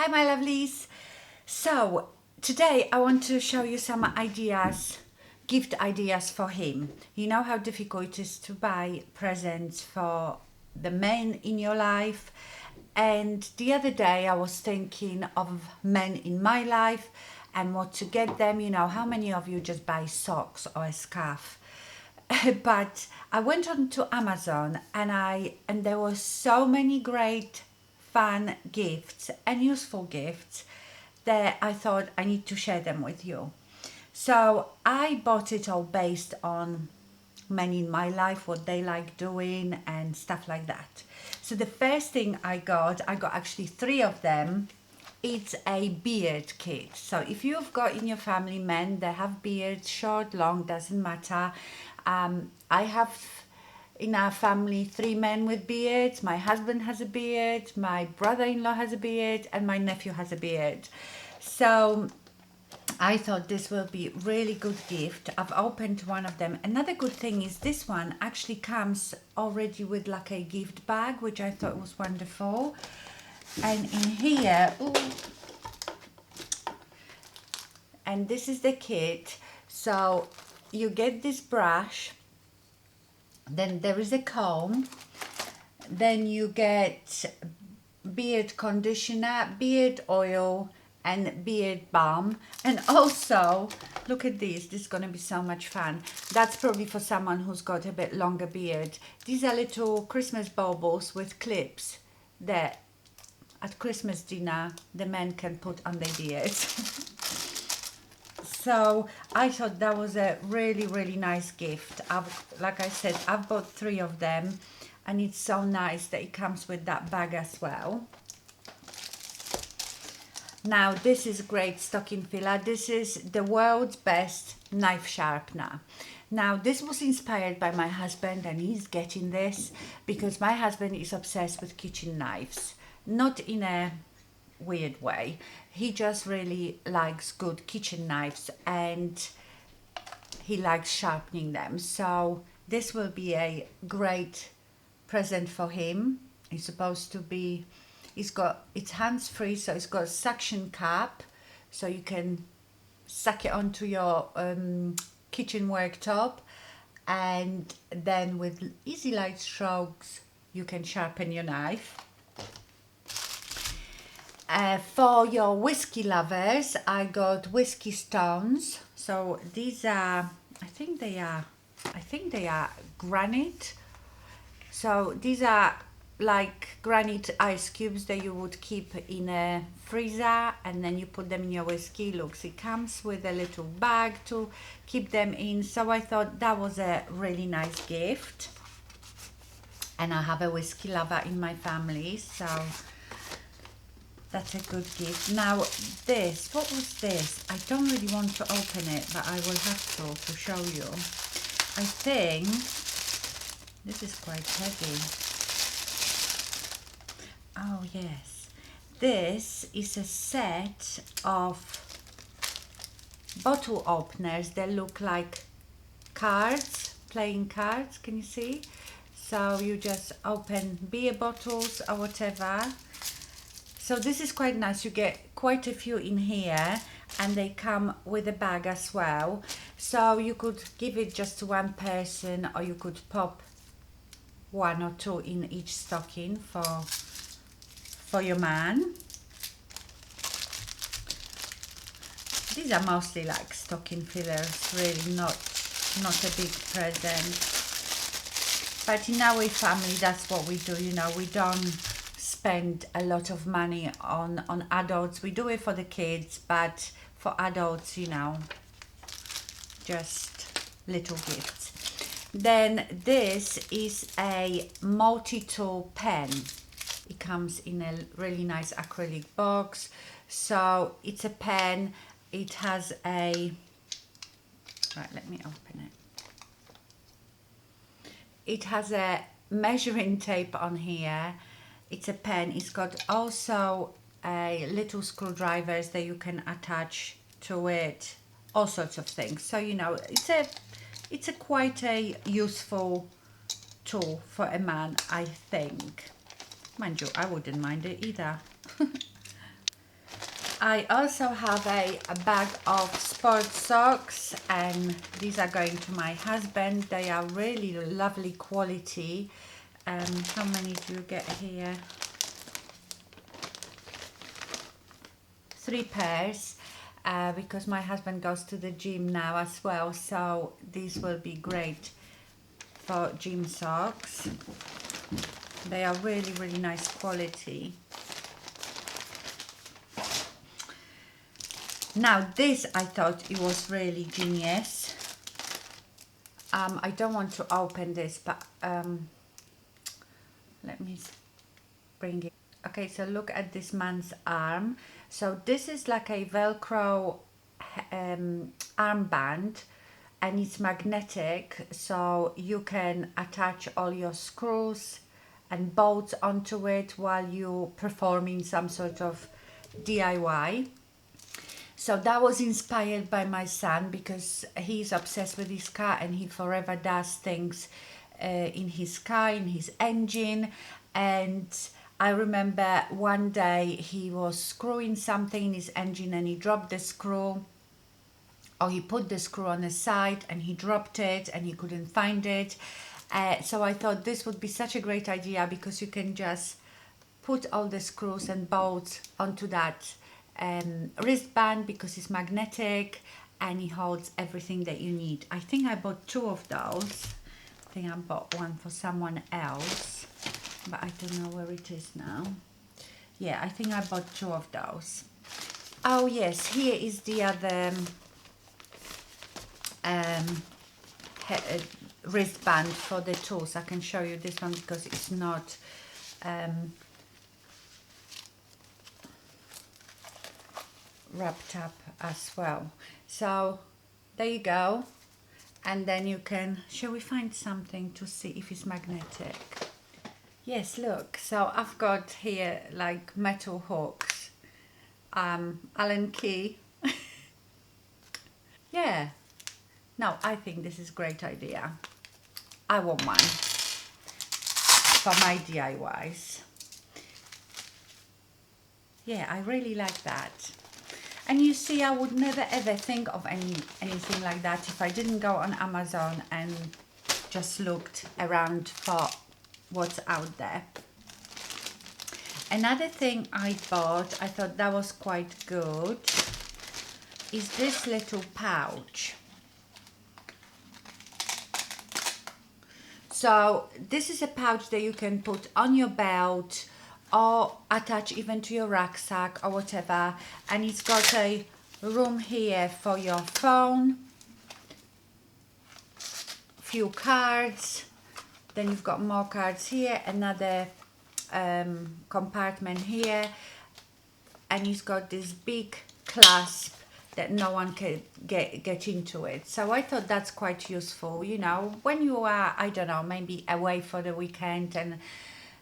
Hi my lovelies. So today I want to show you some ideas, gift ideas for him. You know how difficult it is to buy presents for the men in your life, and the other day I was thinking of men in my life and what to get them. You know, how many of you just buy socks or a scarf? But I went on to Amazon and there were so many great fun gifts and useful gifts that I thought I need to share them with you. So I bought it all based on men in my life, what they like doing and stuff like that. So the first thing I got actually three of them. It's a beard kit. So if you've got in your family men that have beards, short, long, doesn't matter. I have in our family 3 men with beards. My husband has a beard, my brother-in-law has a beard, and my nephew has a beard. So I thought this will be really good gift. I've opened one of them. Another good thing is this one actually comes already with like a gift bag, which I thought was wonderful. And in here, ooh, and this is the kit. So you get this brush, then there is a comb, then you get beard conditioner, beard oil, and beard balm. And also, look at this is going to be so much fun. That's probably for someone who's got a bit longer beard. These are little Christmas baubles with clips that at Christmas dinner the men can put on their beards. So I thought that was a really nice gift. Like I said, I've bought 3 of them, and it's so nice that it comes with that bag as well. Now this is a great stocking filler. This is the world's best knife sharpener. Now this was inspired by my husband, and he's getting this because my husband is obsessed with kitchen knives. Not in a weird way. He just really likes good kitchen knives and he likes sharpening them. So this will be a great present for him. It's supposed to be, it's hands-free, so it's got a suction cap, so you can suck it onto your kitchen worktop, and then with easy light strokes you can sharpen your knife. For your whiskey lovers, I got whiskey stones. So these are, I think they are granite. So these are like granite ice cubes that you would keep in a freezer, and then you put them in your whiskey. Look, it comes with a little bag to keep them in. So I thought that was a really nice gift. And I have a whiskey lover in my family, so that's a good gift. Now this, what was this? I don't really want to open it, but I will have to show you. I think this is quite heavy. Oh yes, this is a set of bottle openers. They look like cards, playing cards, can you see? So you just open beer bottles or whatever. So this is quite nice. You get quite a few in here, and they come with a bag as well. So you could give it just to one person, or you could pop 1 or 2 in each stocking for your man. These are mostly like stocking fillers, really not a big present. But in our family, that's what we do. You know, we don't spend a lot of money on adults. We do it for the kids, but for adults, you know, just little gifts. Then this is a Multitool Pen. It comes in a really nice acrylic box. So it's a pen. It has a, right, let me open it. It has a measuring tape on here. It's a pen. It's got also a little screwdrivers that you can attach to it, all sorts of things. So you know, it's a quite a useful tool for a man, I think. Mind you, I wouldn't mind it either. I also have a bag of sports socks, and these are going to my husband. They are really lovely quality. How many do you get here? 3 pairs, because my husband goes to the gym now as well, so these will be great for gym socks. They are really, really nice quality. Now this, I thought it was really genius. I don't want to open this, but let me bring it. Okay, so look at this man's arm. So this is like a Velcro armband, and it's magnetic, so you can attach all your screws and bolts onto it while you're performing some sort of DIY. So that was inspired by my son, because he's obsessed with his car and he forever does things in his car, in his engine. And I remember one day he was screwing something in his engine and he dropped the screw, or he put the screw on the side and he dropped it and he couldn't find it. So I thought this would be such a great idea, because you can just put all the screws and bolts onto that wristband, because it's magnetic and it holds everything that you need. I think I bought 2 of those. I think I bought one for someone else, but I don't know where it is now. Yeah, I think I bought 2 of those. Oh yes, here is the other wristband for the tools. I can show you this one because it's not wrapped up as well. So there you go. And then you can, shall we find something to see if it's magnetic? Yes, look, so I've got here like metal hooks, Allen key. Yeah, no, I think this is a great idea. I want one for my DIYs. Yeah, I really like that. And you see, I would never ever think of anything like that if I didn't go on Amazon and just looked around for what's out there. Another thing I bought, I thought that was quite good, is this little pouch. So this is a pouch that you can put on your belt or attach even to your rucksack or whatever, and it's got a room here for your phone, few cards, then you've got more cards here, another compartment here, and it's got this big clasp that no one can get into it. So I thought that's quite useful, you know, when you are, I don't know, maybe away for the weekend and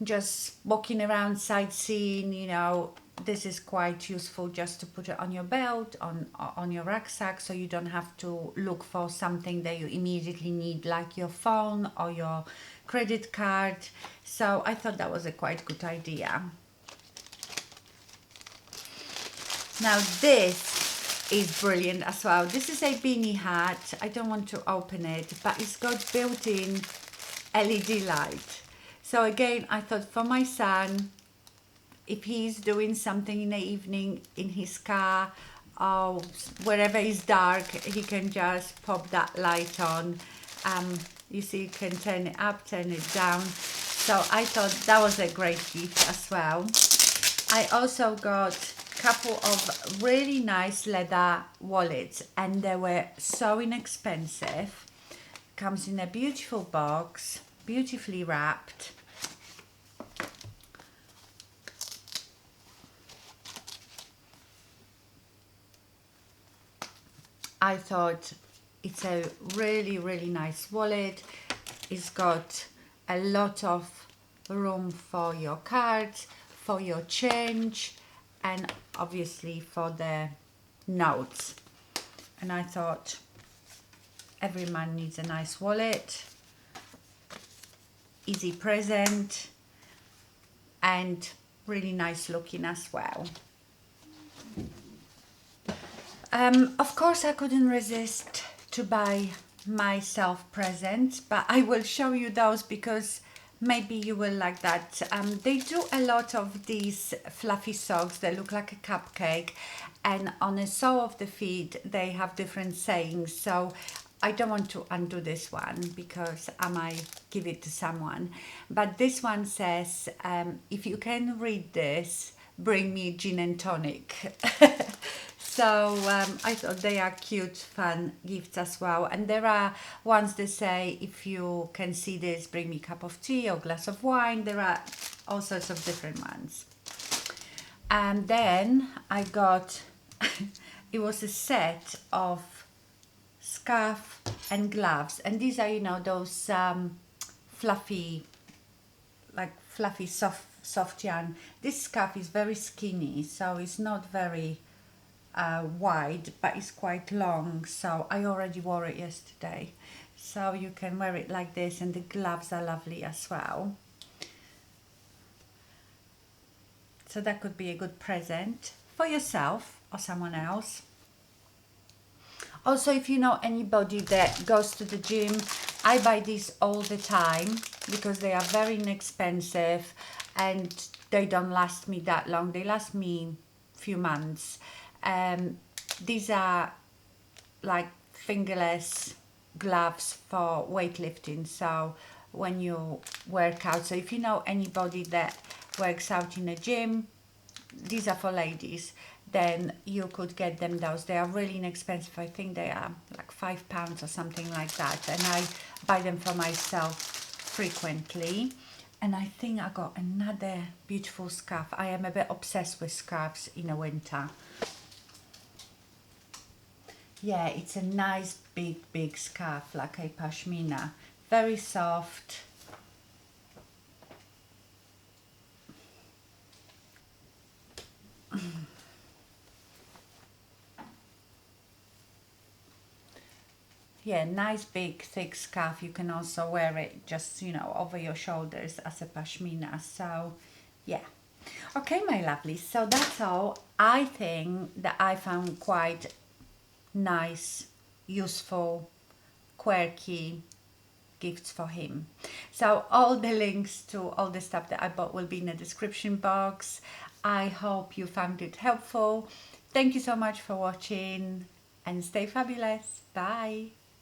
just walking around sightseeing, you know, this is quite useful just to put it on your belt, on your rucksack, so you don't have to look for something that you immediately need, like your phone or your credit card. So I thought that was a quite good idea. Now this is brilliant as well. This is a beanie hat. I don't want to open it, but it's got built-in LED light. So again, I thought for my son, if he's doing something in the evening in his car or wherever it's dark, he can just pop that light on. You see, you can turn it up, turn it down. So I thought that was a great gift as well. I also got a couple of really nice leather wallets, and they were so inexpensive. Comes in a beautiful box, beautifully wrapped. I thought it's a really, really nice wallet. It's got a lot of room for your cards, for your change, and obviously for the notes. And I thought every man needs a nice wallet, easy present, and really nice looking as well. Of course, I couldn't resist to buy myself presents, but I will show you those because maybe you will like that. They do a lot of these fluffy socks. They look like a cupcake, and on the sole of the feet they have different sayings. So I don't want to undo this one because I might give it to someone. But this one says, if you can read this, bring me gin and tonic. So I thought they are cute, fun gifts as well. And there are ones that say, if you can see this, bring me a cup of tea or glass of wine. There are all sorts of different ones. And then I got, it was a set of scarf and gloves. And these are, you know, those fluffy, like fluffy soft yarn. This scarf is very skinny, so it's not very wide, but it's quite long, so I already wore it yesterday. So you can wear it like this, and the gloves are lovely as well. So that could be a good present for yourself or someone else. Also, if you know anybody that goes to the gym, I buy these all the time because they are very inexpensive and they don't last me that long. They last me a few months. These are like fingerless gloves for weightlifting, so when you work out, so if you know anybody that works out in a gym, these are for ladies, then you could get them those. They are really inexpensive. I think they are like £5 or something like that, and I buy them for myself frequently. And I think I got another beautiful scarf. I am a bit obsessed with scarves in the winter. Yeah, it's a nice big scarf, like a pashmina, very soft. Yeah, nice big thick scarf. You can also wear it just, you know, over your shoulders as a pashmina. So yeah, okay my lovely, so that's all. I think that I found quite nice, useful, quirky gifts for him. So all the links to all the stuff that I bought will be in the description box. I hope you found it helpful. Thank you so much for watching and stay fabulous. Bye.